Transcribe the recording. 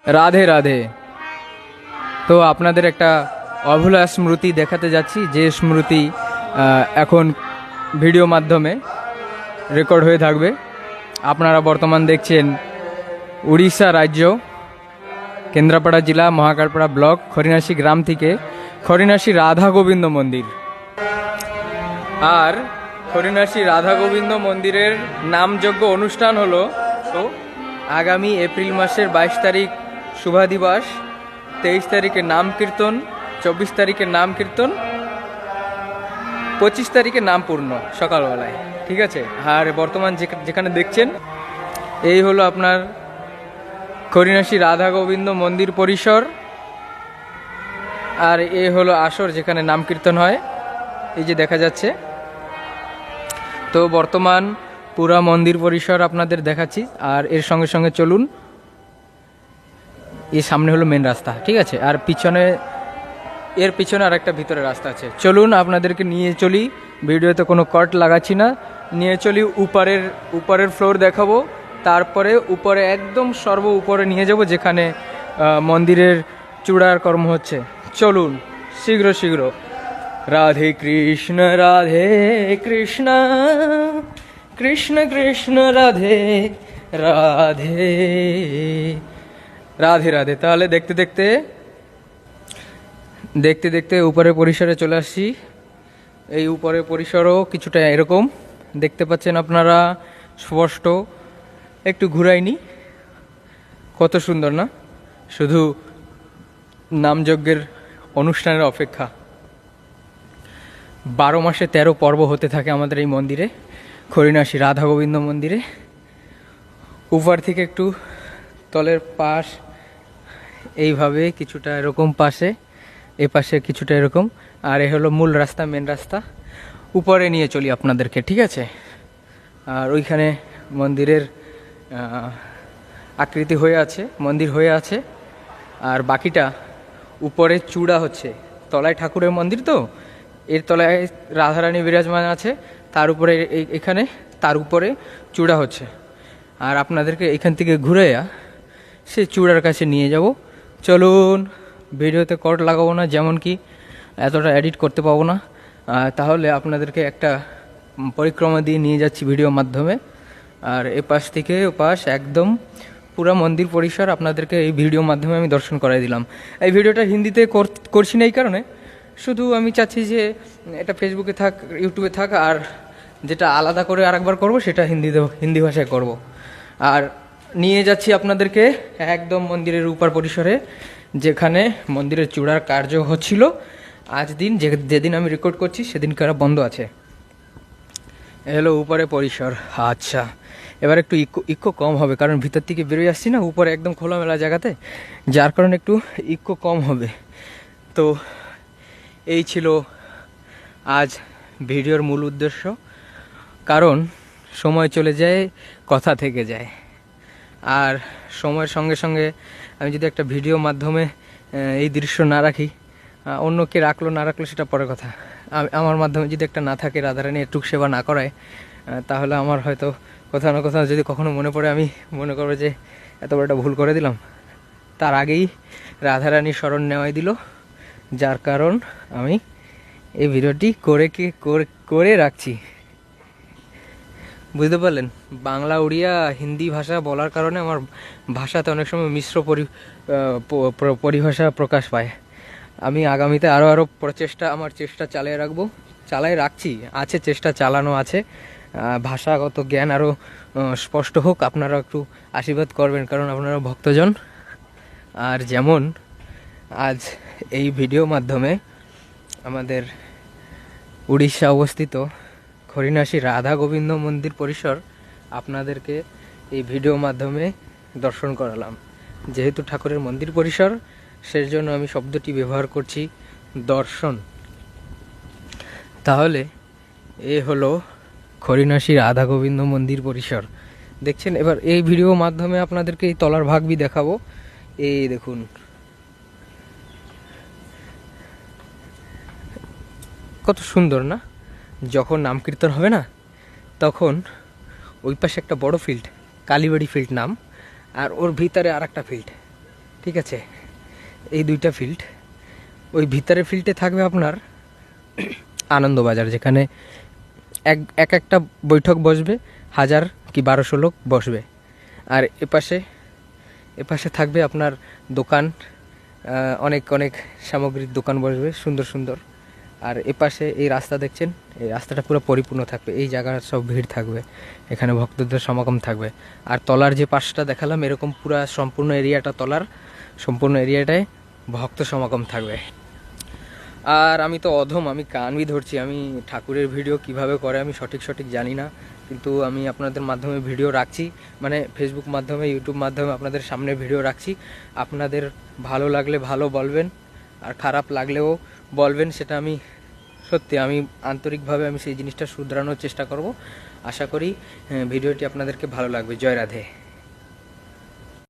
রাধে রাধে। তো আপনাদের একটা অভুলা স্মৃতি দেখাতে যাচ্ছি, যে স্মৃতি এখন ভিডিও মাধ্যমে রেকর্ড হয়ে থাকবে। আপনারা বর্তমান দেখছেন উড়িষ্যা রাজ্য, কেন্দ্রাপাড়া জেলা, মহাকালপাড়া ব্লক, খরিনাশি গ্রাম থেকে খরিনাশি রাধা গোবিন্দ মন্দির। আর খরিনাশি রাধা গোবিন্দ মন্দিরের নামযজ্ঞ অনুষ্ঠান হলো তো আগামী এপ্রিল মাসের 22 তারিখ শুভা দিবস, 23 তারিখে নাম কীর্তন, 24 তারিখে নাম কীর্তন, 25 তারিখে নাম পূর্ণ সকালবেলায়, ঠিক আছে। আর বর্তমান যেখানে দেখছেন এই হলো আপনার খরিনাশি রাধা গোবিন্দ মন্দির পরিসর। আর এই হলো আসর যেখানে নাম কীর্তন হয়, এই যে দেখা যাচ্ছে। তো বর্তমান পুরা মন্দির পরিসর আপনাদের দেখাচ্ছি। আর এর সঙ্গে সঙ্গে চলুন, এর সামনে হলো মেন রাস্তা, ঠিক আছে। আর এর পিছনে আর একটা ভিতরে রাস্তা আছে। চলুন আপনাদেরকে নিয়ে চলি, ভিডিওতে কোনো কট লাগাচ্ছি না, নিয়ে চলি উপরের ফ্লোর দেখাবো, তারপরে উপরে একদম সর্ব উপরে নিয়ে যাব যেখানে মন্দিরের চূড়ার কর্ম হচ্ছে। চলুন শীঘ্র শীঘ্র। রাধে কৃষ্ণ কৃষ্ণ কৃষ্ণ রাধে রাধে, রাধে রাধে। তাহলে দেখতে দেখতে উপরের পরিসরে চলে আসছি। এই উপরের পরিসরও কিছুটা এরকম দেখতে পাচ্ছেন আপনারা স্পষ্ট। একটু ঘুরাইনি, কত সুন্দর না? শুধু নামযজ্ঞের অনুষ্ঠানের অপেক্ষা। 12 মাসে 13 পর্ব হতে থাকে আমাদের এই মন্দিরে, খরিনাশি রাধা গোবিন্দ মন্দিরে। উপর থেকে একটু তলের পাশ এইভাবে কিছুটা এরকম পাশে, এ পাশে কিছুটা এরকম। আর এ হলো মূল রাস্তা, মেন রাস্তা। উপরে নিয়ে চলি আপনাদেরকে, ঠিক আছে। আর ওইখানে মন্দিরের আকৃতি হয়ে আছে, মন্দির হয়ে আছে। আর বাকিটা উপরে চূড়া হচ্ছে, তলায় ঠাকুরের মন্দির, তো এর তলায় রাধারানী বিরাজমান আছে, তার উপরে এখানে তার উপরে চূড়া হচ্ছে। আর আপনাদেরকে এখান থেকে ঘুরে সেই চূড়ার কাছে নিয়ে যাব। চলুন, ভিডিওতে কট লাগাবো না, যেমন কি এতটা এডিট করতে পাবো না, তাহলে আপনাদেরকে একটা পরিক্রমা দিয়ে নিয়ে যাচ্ছি ভিডিওর মাধ্যমে। আর এ পাশ থেকে ও পাশ একদম পুরো মন্দির পরিসর আপনাদেরকে এই ভিডিওর মাধ্যমে আমি দর্শন করাই দিলাম। এই ভিডিওটা হিন্দিতে করছি না এই কারণে, শুধু আমি চাচ্ছি যে এটা ফেসবুকে থাক, ইউটিউবে থাক, আর যেটা আলাদা করে আরেকবার করব সেটা হিন্দি ভাষায় করব। আর নিয়ে যাচ্ছি আপনাদেরকে একদম মন্দিরের উপর পরিসরে, যেখানে মন্দিরের চূড়ার কার্য হচ্ছিল। আজ দিন যেদিন আমি রেকর্ড করছি সেদিনকার বন্ধ আছে। এলো উপরে পরিসর। আচ্ছা, এবার একটু ইকো কম হবে, কারণ ভিতর থেকে বেরোয় আসছি না, উপরে একদম খোলামেলা জায়গাতে, যার কারণে একটু ইকো কম হবে। তো এই ছিল আজ ভিডিওর মূল উদ্দেশ্য, কারণ সময় চলে যায়, কথা থেকে যায়। আর সময়ের সঙ্গে সঙ্গে আমি যদি একটা ভিডিও মাধ্যমে এই দৃশ্য না রাখি, অন্য কে রাখলো না রাখলো সেটা পরের কথা। আমার মাধ্যমে যদি একটা না থাকে, রাধারানী একটু সেবা না করায়, তাহলে আমার হয়তো কোথাও না কোথাও যদি কখনো মনে পড়ে, আমি মনে করবো যে এত বড় একটা ভুল করে দিলাম। তার আগেই রাধারানীর স্মরণ নেওয়াই দিল, যার কারণ আমি এই ভিডিওটি করে রাখছি। বুঝতে পারলেন? বাংলা, উড়িয়া, হিন্দি ভাষা বলার কারণে আমার ভাষাতে অনেক সময় মিশ্র পরিভাষা প্রকাশ পায়। আমি আগামীতে আরও আমার চেষ্টা চালিয়ে রাখছি, আছে চেষ্টা চালানো আছে। ভাষাগত জ্ঞান আরও স্পষ্ট হোক, আপনারা একটু আশীর্বাদ করবেন, কারণ আপনারা ভক্তজন। আর যেমন আজ এই ভিডিও মাধ্যমে আমাদের উড়িষ্যা অবস্থিত খরিনাশি রাধা গোবিন্দ মন্দির পরিসর আপনাদেরকে এই ভিডিও মাধ্যমে দর্শন করালাম। যেহেতু ঠাকুরের মন্দির পরিসর, সেই জন্য আমি শব্দটি ব্যবহার করছি দর্শন। তাহলে এ হলো খরিনাশি রাধা গোবিন্দ মন্দির পরিসর, দেখছেন। এবার এই ভিডিওর মাধ্যমে আপনাদেরকে এই তলার ভাগবি দেখাবো। এই দেখুন, কত সুন্দর না? যখন নাম কীর্তন হবে না, তখন ওই পাশে একটা বড় ফিল্ড, কালীবাড়ি ফিল্ড নাম, আর ওর ভিতরে আর একটা ফিল্ড, ঠিক আছে, এই দুইটা ফিল্ড। ওই ভিতরের ফিল্ডে থাকবে আপনার আনন্দবাজার, যেখানে একটা বৈঠক বসবে, 1000 কি 1200 লোক বসবে। আর এপাশে থাকবে আপনার দোকান, অনেক অনেক সামগ্রীর দোকান বসবে সুন্দর সুন্দর। আর এপাশে এই রাস্তা দেখছেন, এই রাস্তাটা পুরো পরিপূর্ণ থাকবে, এই জায়গার সব ভিড় থাকবে, এখানে ভক্তদের সমাগম থাকবে। আর তলার যে পাশটা দেখালাম, এরকম পুরো সম্পূর্ণ এরিয়াটা, তলার সম্পূর্ণ এরিয়াটায় ভক্ত সমাগম থাকবে। আর আমি তো অধম, আমি কানই ধরছি, আমি ঠাকুরের ভিডিও কিভাবে করে আমি সঠিক জানি না, কিন্তু আমি আপনাদের মাধ্যমে ভিডিও রাখছি, মানে ফেসবুক মাধ্যমে, ইউটিউব মাধ্যমে আপনাদের সামনে ভিডিও রাখছি। আপনাদের ভালো লাগলে ভালো বলবেন, আর খারাপ লাগলেও বলবেন, সেটা আমি সত্যি আমি আন্তরিকভাবে আমি সেই জিনিসটা শুধরানোর চেষ্টা করব। আশা করি ভিডিওটি আপনাদেরকে ভালো লাগবে। জয় রাধে।